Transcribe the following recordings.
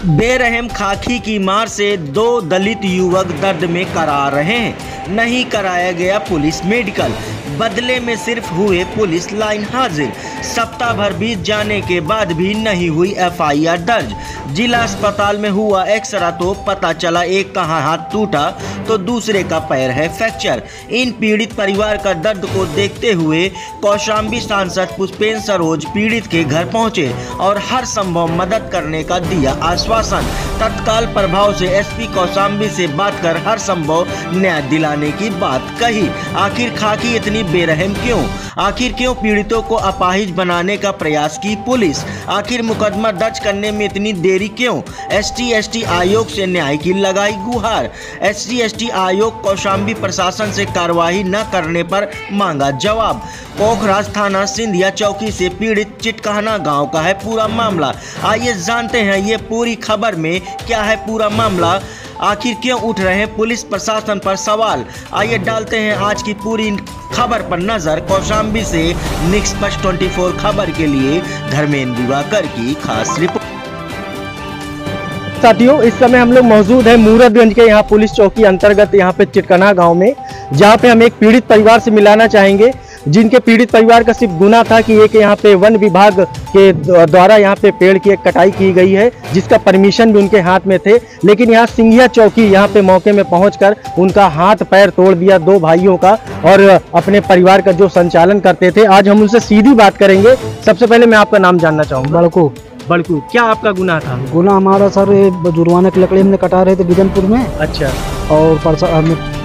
बेरहम खाकी की मार से 2 दलित युवक दर्द में करार रहे हैं। नहीं कराया गया पुलिस मेडिकल, बदले में सिर्फ हुए पुलिस लाइन हाजिर। सप्ताह भर बीत जाने के बाद भी नहीं हुई एफआईआर दर्ज। जिला अस्पताल में हुआ एक्सरा तो पता चला एक का हाथ टूटा तो दूसरे का पैर है फ्रैक्चर। इन पीड़ित परिवार का दर्द को देखते हुए कौशाम्बी सांसद पुष्पेंद्र सरोज पीड़ित के घर पहुंचे और हर संभव मदद करने का दिया आश्वासन। तत्काल प्रभाव से एसपी कौशाम्बी से बात कर हर संभव न्याय दिलाने की बात कही। आखिर खाकी इतनी बेरहम क्यों? आखिर क्यों पीड़ितों को अपाहिज बनाने का प्रयास की पुलिस? आखिर मुकदमा दर्ज करने में इतनी देरी क्यों? ST आयोग से न्याय की लगाई गुहार। ST आयोग कौशाम्बी प्रशासन से कार्रवाई न करने पर मांगा जवाब। पोखराज थाना सिंधिया चौकी से पीड़ित चिटकाना गांव का है पूरा मामला। आइए जानते हैं ये पूरी खबर में क्या है पूरा मामला। आखिर क्यों उठ रहे हैं पुलिस प्रशासन पर सवाल? आइए डालते हैं आज की पूरी खबर पर नजर। कौशाम्बी से निष्पक्ष 24 खबर के लिए धर्मेंद्र दिवाकर की खास रिपोर्ट। साथियों, इस समय हम लोग मौजूद हैं मूरतगंज के यहाँ पुलिस चौकी अंतर्गत यहाँ पे चिटकाना गांव में, जहाँ पे हम एक पीड़ित परिवार से मिलाना चाहेंगे, जिनके पीड़ित परिवार का सिर्फ गुना था कि एक यहाँ पे वन विभाग के द्वारा यहाँ पे पेड़ की एक कटाई की गई है, जिसका परमिशन भी उनके हाथ में थे। लेकिन यहाँ सिंधिया चौकी यहाँ पे मौके में पहुंचकर उनका हाथ पैर तोड़ दिया 2 भाइयों का, और अपने परिवार का जो संचालन करते थे। आज हम उनसे सीधी बात करेंगे। सबसे पहले मैं आपका नाम जानना चाहूँगा। बड़कू, क्या आपका गुनाह था? गुनाह हमारा सर जुर्माने की लकड़ी हमने कटा रहे थे बिजनपुर में। अच्छा। और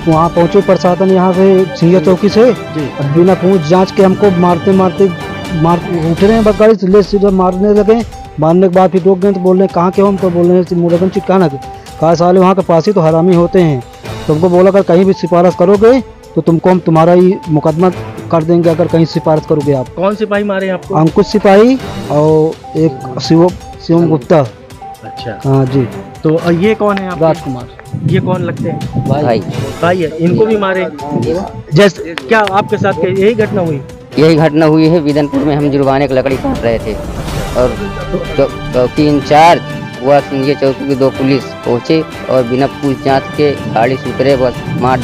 वहाँ पहुँचे प्रशासन यहाँ से सिंधिया चौकी से बिना पूछ जांच के हमको मारते उठ रहे हैं, बस गाड़ी से ले सीधे मारने लगे। मारने के बाद फिर रोक गए तो बोल रहे कहाँ के हो? हम तो बोल रहे हैं मूरतगंज चिटकाना के। कहा साले वहाँ के पास ही तो हरामी होते हैं, तुमको बोला अगर कहीं भी सिफारिश करोगे तो तुमको हम तुम्हारा ही मुकदमा कर देंगे अगर कहीं सिफारिश करोगे आप। कौन सिपाही मारे आपको? अंकुश सिपाही और एक शिवम गुप्ता। अच्छा। हाँ जी। तो ये कौन है? राजकुमार। ये कौन लगते हैं? भाई है। इनको भी मारे? जैसे क्या आपके साथ यही घटना हुई? यही घटना हुई है। बिदनपुर में हम जुर्माने की लकड़ी काट रहे थे और चौकी इंचार्ज हुआ सिंधिया चौकी के 2 पुलिस पहुंचे और बिना पूछ जांच के गाड़ी से उतरे, बस मार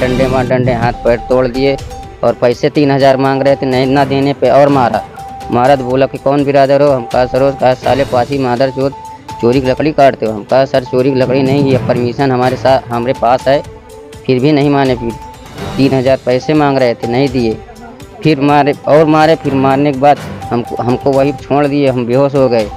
डंडे हाथ पैर तोड़ दिए और पैसे 3000 मांग रहे थे, नहीं ना देने पे और मारा तो बोला कि कौन बिरादर हो? हम कहा सरोज। कहा साले पासी मादर चोद, चोरी की लकड़ी काटते हो? हम कहा सर चोरी की लकड़ी नहीं, ये परमिशन हमारे पास है। फिर भी नहीं माने, फिर 3000 पैसे मांग रहे थे, नहीं दिए। फिर मारे, फिर मारने के बाद हमको वही छोड़ दिए। हम बेहोश हो गए।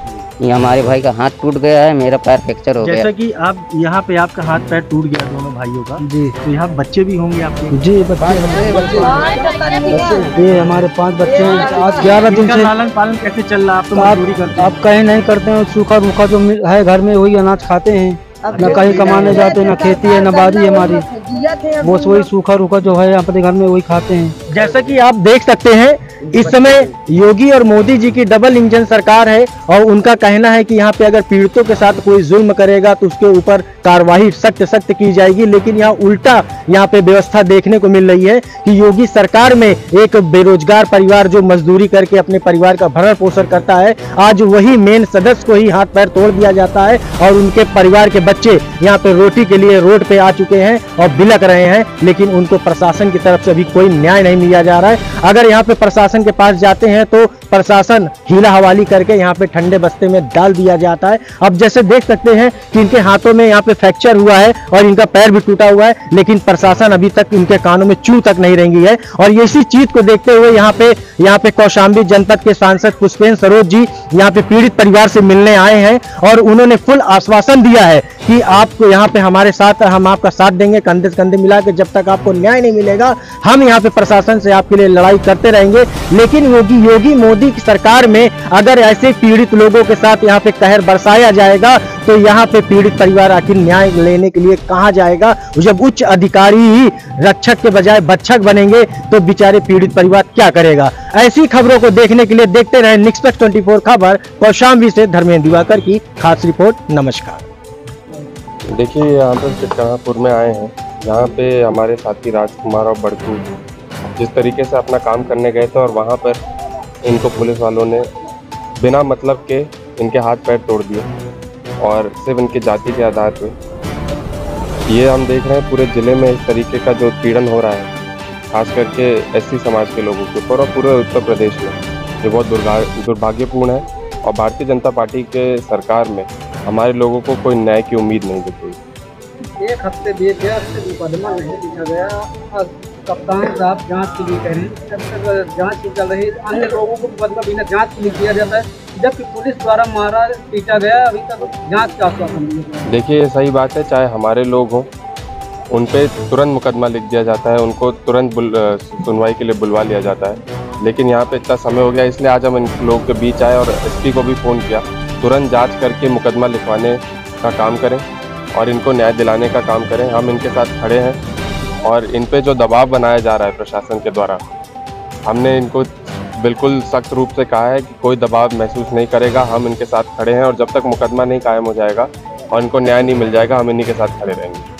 ये हमारे भाई का हाथ टूट गया है, मेरा पैर फ्रैक्चर हो गया। जैसा कि आप यहाँ पे आपका हाथ पैर टूट गया दोनों भाइयों का जी, तो यहाँ बच्चे भी होंगे आपके? जी बच्चे ये हमारे 5 बच्चे हैं। आज 11 दिन से लालन पालन कैसे चल रहा? आप तो मजदूरी करते हैं? आप कहीं नहीं करते हैं, सूखा रूखा जो है घर में वही अनाज खाते हैं, न कहीं कमाने जाते हैं, न खेती है न बाड़ी है हमारी, बस वही सूखा रूखा जो है अपने घर में वही खाते हैं। जैसा कि आप देख सकते हैं इस समय योगी और मोदी जी की डबल इंजन सरकार है और उनका कहना है कि यहाँ पे अगर पीड़ितों के साथ कोई जुल्म करेगा तो उसके ऊपर कार्रवाई सख्त की जाएगी। लेकिन यहाँ उल्टा यहाँ पे व्यवस्था देखने को मिल रही है कि योगी सरकार में एक बेरोजगार परिवार जो मजदूरी करके अपने परिवार का भरण पोषण करता है, आज वही मेन सदस्य को ही हाथ पैर तोड़ दिया जाता है और उनके परिवार के बच्चे यहाँ पे रोटी के लिए रोड पे आ चुके हैं और बिलक रहे हैं। लेकिन उनको प्रशासन की तरफ से अभी कोई न्याय नहीं मिला जा रहा है। अगर यहाँ पे प्रशासन के पास जाते हैं तो प्रशासन हीला हवाली करके यहाँ पे ठंडे बस्ते में डाल दिया जाता है। अब जैसे देख सकते हैं कि इनके हाथों में यहाँ पे फ्रैक्चर हुआ है और इनका पैर भी टूटा हुआ है, लेकिन प्रशासन अभी तक इनके कानों में चू तक नहीं रेंगी है। और इसी चीज को देखते हुए यहाँ पे कौशाम्बी जनपद के सांसद पुष्पेंद्र सरोज जी यहाँ पे पीड़ित परिवार से मिलने आए हैं और उन्होंने फुल आश्वासन दिया है कि आपको यहाँ पे हमारे साथ, हम आपका साथ देंगे कंधे से कंधे मिला के। जब तक आपको न्याय नहीं मिलेगा हम यहाँ पे प्रशासन से आपके लिए लड़ाई करते रहेंगे। लेकिन योगी मोदी की सरकार में अगर ऐसे पीड़ित लोगों के साथ यहाँ पे कहर बरसाया जाएगा तो यहाँ पे पीड़ित परिवार आखिर न्याय लेने के लिए कहाँ जाएगा? जब उच्च अधिकारी ही रक्षक के बजाय भक्षक बनेंगे तो बेचारे पीड़ित परिवार क्या करेगा? ऐसी खबरों को देखने के लिए देखते रहे निष्पक्ष 24 खबर। कौशाम्बी से धर्मेंद्र दिवाकर की खास रिपोर्ट। नमस्कार। देखिए, यहाँ पर चिटकानापुर में आए हैं। यहाँ पे हमारे साथी राजकुमार और बड़कू जिस तरीके से अपना काम करने गए थे और वहाँ पर इनको पुलिस वालों ने बिना मतलब के इनके हाथ पैर तोड़ दिए और सिर्फ इनकी जाति के आधार पे ये हम देख रहे हैं पूरे ज़िले में इस तरीके का जो उत्पीड़न हो रहा है, खास करके एससी समाज के लोगों के ऊपर और पूरे उत्तर प्रदेश में, ये बहुत दुर्भाग्यपूर्ण है। और भारतीय जनता पार्टी के सरकार में हमारे लोगों को कोई न्याय की उम्मीद नहीं दिख रही। एक हफ्ते बीत गया, मुकदमा नहीं लिखा गया। कप्तान साहब जांच के लिए कह रहे हैं, जब तक जांच की चल रही अन्य लोगों को मुकदमा बिना जांच के लिख दिया जाता है, जबकि पुलिस द्वारा मारा पीटा गया, अभी तक जांच का आश्वासन नहीं है। देखिए ये सही बात है, चाहे हमारे लोग हों उन पे तुरंत मुकदमा लिख दिया जाता है, उनको तुरंत सुनवाई के लिए बुलवा लिया जाता है, लेकिन यहाँ पे इतना समय हो गया, इसलिए आज हम इन लोगों के बीच आए और एसपी को भी फ़ोन किया, तुरंत जांच करके मुकदमा लिखवाने का काम करें और इनको न्याय दिलाने का काम करें। हम इनके साथ खड़े हैं और इन पे जो दबाव बनाया जा रहा है प्रशासन के द्वारा, हमने इनको बिल्कुल सख्त रूप से कहा है कि कोई दबाव महसूस नहीं करेगा, हम इनके साथ खड़े हैं और जब तक मुकदमा नहीं कायम हो जाएगा और इनको न्याय नहीं मिल जाएगा, हम इन्हीं के साथ खड़े रहेंगे।